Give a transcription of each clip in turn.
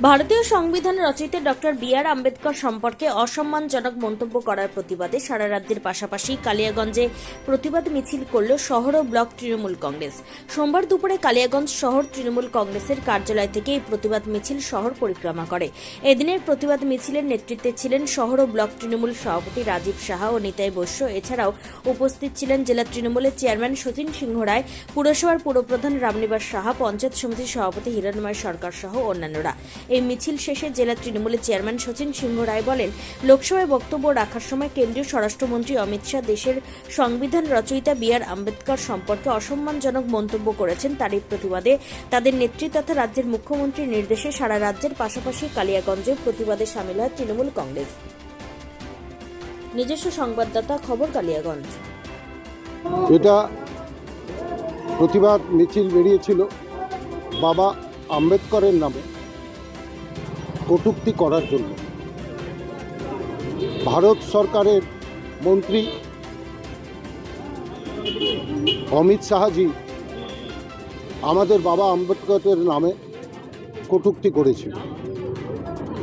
ভারতীয় সংবিধান রচয়িতা ডক্টর বি.আর. আম্বেদকর সম্পর্কে অসম্মানজনক মন্তব্য করার প্রতিবাদে সারা রাজ্যের পাশাপাশি কালিয়াগঞ্জে প্রতিবাদ মিছিল করল শহর ও ব্লক তৃণমূল কংগ্রেস। সোমবার দুপুরে কালিয়াগঞ্জ শহর তৃণমূল কংগ্রেসের কার্যালয় থেকে এই প্রতিবাদ মিছিল শহর পরিক্রমা করে। এদিনের প্রতিবাদ মিছিলের নেতৃত্বে ছিলেন শহর ও ব্লক তৃণমূল সভাপতি রাজীব সাহা ও নিতাই বৈশ্য। এছাড়াও উপস্থিত ছিলেন জেলা তৃণমূলের চেয়ারম্যান সচিন সিংহ রায়, পুরসভার পুরপ্রধান রামনিবাস সাহা, পঞ্চায়েত সমিতির সভাপতি হিরণময় সরকার সহ অন্যান্যরা। এই মিছিল শেষে জেলা তৃণমূলের চেয়ারম্যান সচিন সিংহ রায় বলেন, লোকসভায় বক্তব্য রাখার সময় কেন্দ্রীয় স্বরাষ্ট্রমন্ত্রী অমিত শাহ দেশের সংবিধান রচয়িতা বি.আর. আম্বেদকর সম্পর্কে অসম্মানজনক মন্তব্য করেছেন। তারই প্রতিবাদে তাদের নেত্রী তথা রাজ্যের মুখ্যমন্ত্রীর নির্দেশে সারা রাজ্যের পাশাপাশি কালিয়াগঞ্জে প্রতিবাদে সামিল হয় তৃণমূল কংগ্রেস। নিজস্ব সংবাদদাতা, খবর কালিয়াগঞ্জ। এটা প্রতিবাদ মিছিল বেরিয়েছিল বাবা আম্বেদকরের নামে কটূক্তি করার জন্য। ভারত সরকারের মন্ত্রী অমিত শাহজি আমাদের বাবা আম্বেদকরের নামে কটূক্তি করেছিল,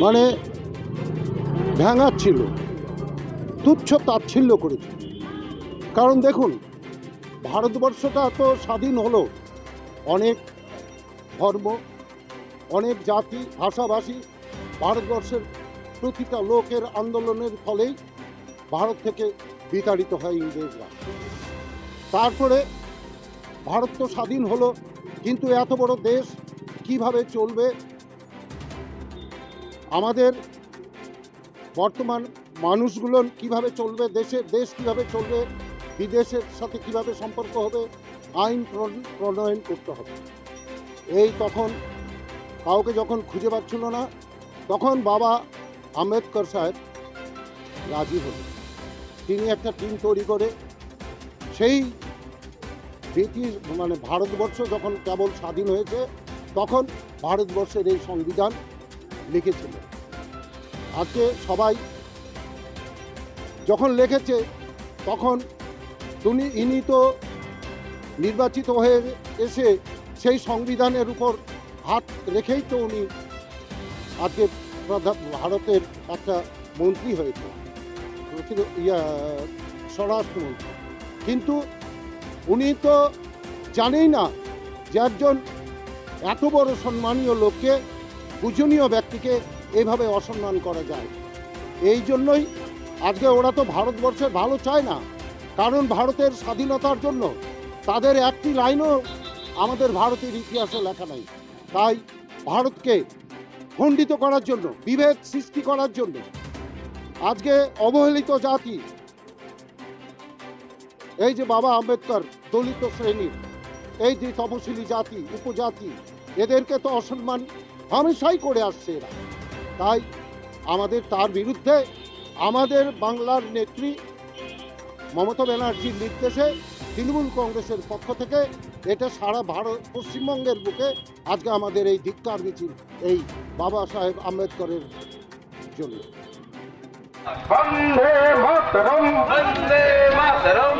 মানে ভেঙাচ্ছিল, তুচ্ছ তাচ্ছিল্য করেছিল। কারণ দেখুন, ভারতবর্ষটা তো স্বাধীন হলো, অনেক ধর্ম, অনেক জাতি, ভাষাভাষী, ভারতবর্ষের প্রতিটা লোকের আন্দোলনের ফলেই ভারত থেকে বিতাড়িত হয় ইংরেজরা। তারপরে ভারত তো স্বাধীন হলো, কিন্তু এত বড় দেশ কিভাবে চলবে, আমাদের বর্তমান মানুষগুলো কিভাবে চলবে, দেশ কিভাবে চলবে, বিদেশের সাথে কিভাবে সম্পর্ক হবে, আইন প্রণয়ন করতে হবে। এই তখন কাউকে যখন খুঁজে পাচ্ছিল না, তখন বাবা আম্বেদকর সাহেব রাজি হলেন। তিনি একটা টিম তৈরি করে সেই ব্রিটিশ ভারতবর্ষ যখন কেবল স্বাধীন হয়েছে তখন ভারতবর্ষের এই সংবিধান লিখেছিলেন। আজকে সবাই যখন লিখেছে তখন ইনি তো নির্বাচিত হয়ে এসে সেই সংবিধানের উপর হাত রেখেই তো উনি আজকে ভারতের একটা মন্ত্রী হয়েছে, স্বরাষ্ট্রমন্ত্রী। কিন্তু উনি তো জানেই না যে একজন এত বড় সম্মানীয় লোককে, পূজনীয় ব্যক্তিকে এইভাবে অসম্মান করা যায়। এই জন্যই আজকে ওরা তো ভারতবর্ষের ভালো চায় না, কারণ ভারতের স্বাধীনতার জন্য তাদের একটি লাইনও আমাদের ভারতের ইতিহাসে লেখা নাই। তাই ভারতকে খণ্ডিত করার জন্য, বিভেদ সৃষ্টি করার জন্য আজকে অবহেলিত জাতি, এই যে বাবা আম্বেদকর, দলিত শ্রেণীর এই যে তপশিলি জাতি, উপজাতি, এদেরকে তো অসম্মান হামেশাই করে আসছে এরা। তাই আমাদের তার বিরুদ্ধে আমাদের বাংলার নেত্রী মমতা ব্যানার্জির নির্দেশে তৃণমূল কংগ্রেসের পক্ষ থেকে এটা সারা ভারত, পশ্চিমবঙ্গের বুকে আজকে আমাদের এই ধিক্কার মিছিল এই বাবা সাহেব আম্বেদকরের জন্য। বন্দে মাতরম, বন্দে মাতরম।